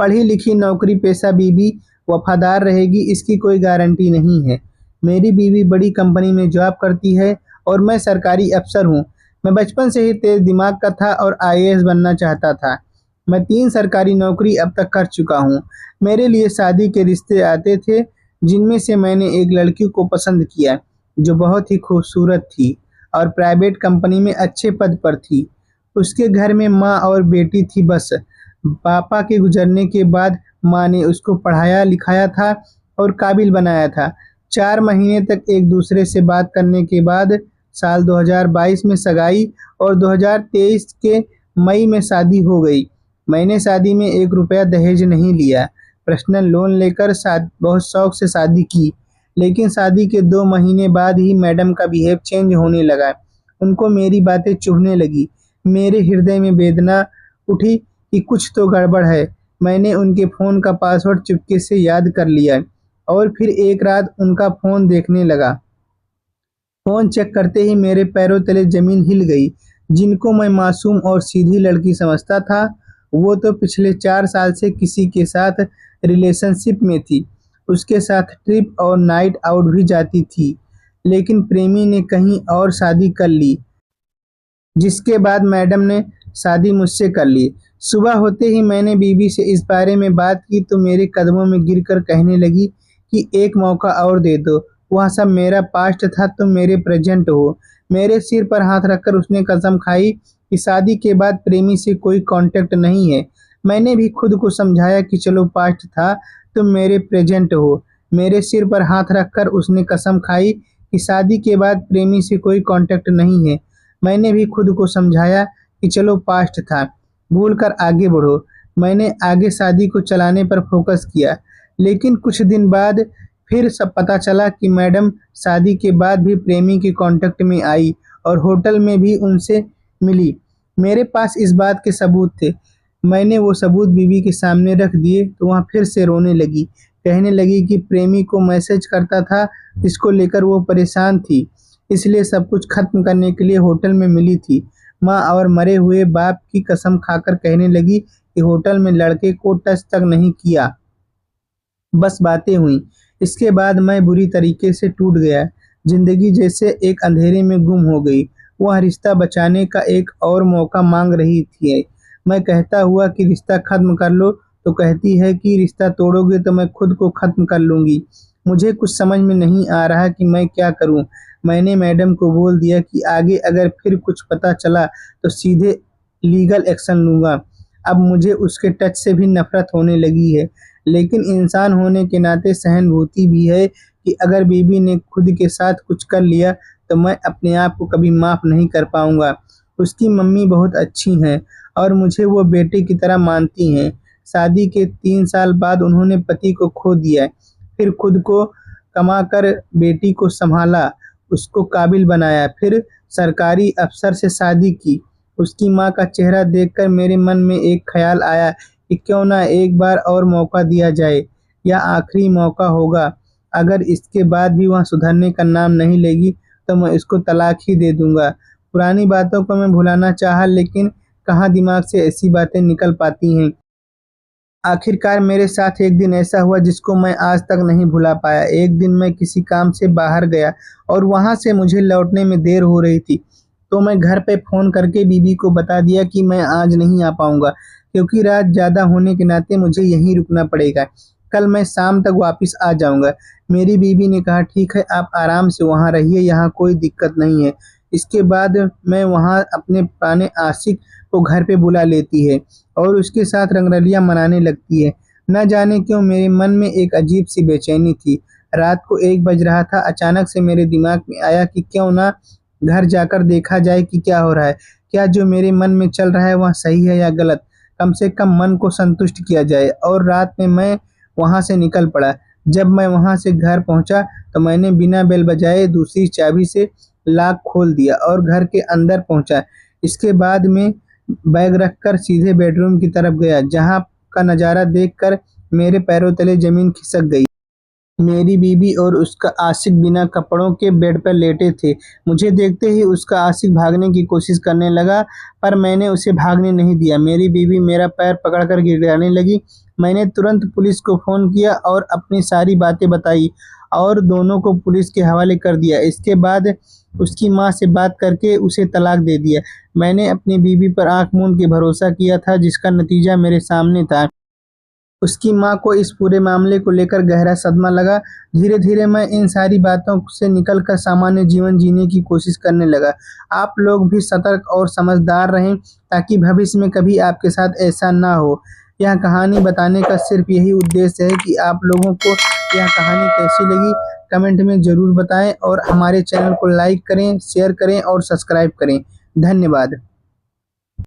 पढ़ी लिखी नौकरी पेशा बीवी वफादार रहेगी इसकी कोई गारंटी नहीं है। मेरी बीवी बड़ी कंपनी में जॉब करती है और मैं सरकारी अफसर हूँ। मैं बचपन से ही तेज दिमाग का था और आईएएस बनना चाहता था। मैं 3 सरकारी नौकरी अब तक कर चुका हूँ। मेरे लिए शादी के रिश्ते आते थे, जिनमें से मैंने एक लड़की को पसंद किया जो बहुत ही खूबसूरत थी और प्राइवेट कंपनी में अच्छे पद पर थी। उसके घर में माँ और बेटी थी बस। पापा के गुजरने के बाद माँ ने उसको पढ़ाया लिखाया था और काबिल बनाया था। 4 महीने तक एक दूसरे से बात करने के बाद साल 2022 में सगाई और 2023 के मई में शादी हो गई। मैंने शादी में 1 रुपया दहेज नहीं लिया। पर्सनल लोन लेकर बहुत शौक से शादी की, लेकिन शादी के 2 महीने बाद ही मैडम का बिहेव चेंज होने लगा। उनको मेरी बातें चुभने लगी। मेरे हृदय में वेदना उठी कि कुछ तो गड़बड़ है। मैंने उनके फ़ोन का पासवर्ड चुपके से याद कर लिया और फिर एक रात उनका फ़ोन देखने लगा। फ़ोन चेक करते ही मेरे पैरों तले ज़मीन हिल गई। जिनको मैं मासूम और सीधी लड़की समझता था, वो तो पिछले 4 साल से किसी के साथ रिलेशनशिप में थी। उसके साथ ट्रिप और नाइट आउट भी जाती थी, लेकिन प्रेमी ने कहीं और शादी कर ली, जिसके बाद मैडम ने शादी मुझसे कर ली। सुबह होते ही मैंने बीवी से इस बारे में बात की तो मेरे कदमों में गिरकर कहने लगी कि एक मौका और दे दो। वह सब मेरा पास्ट था, तुम मेरे प्रेजेंट हो। मेरे सिर पर हाथ रखकर उसने कसम खाई कि शादी के बाद प्रेमी से कोई कांटेक्ट नहीं है। मैंने भी खुद को समझाया कि चलो पास्ट था, तुम मेरे प्रेजेंट हो। मेरे सिर पर हाथ रखकर उसने कसम खाई कि शादी के बाद प्रेमी से कोई कांटेक्ट नहीं है। मैंने भी खुद को समझाया कि चलो पास्ट था, भूल कर आगे बढ़ो। मैंने आगे शादी को चलाने पर फोकस किया, लेकिन कुछ दिन बाद फिर सब पता चला कि मैडम शादी के बाद भी प्रेमी के कांटेक्ट में आई और होटल में भी उनसे मिली। मेरे पास इस बात के सबूत थे। मैंने वो सबूत बीवी के सामने रख दिए तो वह फिर से रोने लगी। कहने लगी कि प्रेमी को मैसेज करता था, जिसको लेकर वो परेशान थी, इसलिए सब कुछ खत्म करने के लिए होटल में मिली थी। माँ और मरे हुए बाप की कसम खाकर कहने लगी कि होटल में लड़के को टच तक नहीं किया, बस बातें हुई। इसके बाद मैं बुरी तरीके से टूट गया। जिंदगी जैसे एक अंधेरे में गुम हो गई। वह रिश्ता बचाने का एक और मौका मांग रही थी। मैं कहता हुआ कि रिश्ता खत्म कर लो तो कहती है कि रिश्ता तोड़ोगे तो मैं खुद को खत्म कर लूँगी। मुझे कुछ समझ में नहीं आ रहा कि मैं क्या करूँ। मैंने मैडम को बोल दिया कि आगे अगर फिर कुछ पता चला तो सीधे लीगल एक्शन लूँगा। अब मुझे उसके टच से भी नफ़रत होने लगी है, लेकिन इंसान होने के नाते सहानुभूति भी है कि अगर बीवी ने खुद के साथ कुछ कर लिया तो मैं अपने आप को कभी माफ़ नहीं कर पाऊँगा। उसकी मम्मी बहुत अच्छी हैं और मुझे वो बेटे की तरह मानती हैं। शादी के 3 साल बाद उन्होंने पति को खो दिया, फिर खुद को कमाकर बेटी को सँभाला, उसको काबिल बनाया, फिर सरकारी अफ़सर से शादी की। उसकी माँ का चेहरा देखकर मेरे मन में एक ख़्याल आया कि क्यों ना एक बार और मौका दिया जाए। यह आखिरी मौका होगा। अगर इसके बाद भी वह सुधरने का नाम नहीं लेगी तो मैं इसको तलाक ही दे दूँगा। पुरानी बातों को मैं भुलाना चाहा, लेकिन कहाँ दिमाग से ऐसी बातें निकल पाती हैं। आखिरकार मेरे साथ एक दिन ऐसा हुआ जिसको मैं आज तक नहीं भुला पाया। एक दिन मैं किसी काम से बाहर गया और वहाँ से मुझे लौटने में देर हो रही थी, तो मैं घर पे फ़ोन करके बीवी को बता दिया कि मैं आज नहीं आ पाऊँगा, क्योंकि रात ज़्यादा होने के नाते मुझे यहीं रुकना पड़ेगा। कल मैं शाम तक वापस आ जाऊँगा। मेरी बीवी ने कहा, ठीक है, आप आराम से वहाँ रहिए, यहाँ कोई दिक्कत नहीं है। इसके बाद मैं वहाँ अपने पुराने आशिक को घर पे बुला लेती है और उसके साथ रंगरलियाँ मनाने लगती है। न जाने क्यों मेरे मन में एक अजीब-सी बेचैनी थी। रात को 1 बज रहा था, अचानक से मेरे दिमाग में आया कि क्यों ना घर जाकर देखा जाए कि क्या हो रहा है। क्या जो मेरे मन में चल रहा है वह सही है या गलत? कम से कम मन को संतुष्ट किया जाए। और रात में मैं वहाँ से निकल पड़ा। जब मैं वहाँ से घर पहुँचा तो मैंने बिना बेल बजाए दूसरी चाबी से लॉक खोल दिया और घर के अंदर पहुँचा। इसके बाद में बैग रखकर सीधे बेडरूम की तरफ गया, जहाँ का नज़ारा देखकर मेरे पैरों तले ज़मीन खिसक गई। मेरी बीवी और उसका आशिक बिना कपड़ों के बेड पर लेटे थे। मुझे देखते ही उसका आशिक भागने की कोशिश करने लगा, पर मैंने उसे भागने नहीं दिया। मेरी बीवी मेरा पैर पकड़कर गिड़गिड़ाने लगी। मैंने तुरंत पुलिस को फ़ोन किया और अपनी सारी बातें बताई और दोनों को पुलिस के हवाले कर दिया। इसके बाद उसकी माँ से बात करके उसे तलाक दे दिया। मैंने अपनी बीवी पर आँख मूंद के भरोसा किया था, जिसका नतीजा मेरे सामने था। उसकी माँ को इस पूरे मामले को लेकर गहरा सदमा लगा। धीरे-धीरे मैं इन सारी बातों से निकलकर सामान्य जीवन जीने की कोशिश करने लगा। आप लोग भी सतर्क और समझदार रहें, ताकि भविष्य में कभी आपके साथ ऐसा ना हो। यह कहानी बताने का सिर्फ यही उद्देश्य है कि आप लोगों को यह कहानी कैसी लगी, कमेंट में ज़रूर बताएँ और हमारे चैनल को लाइक करें, शेयर करें और सब्सक्राइब करें। धन्यवाद।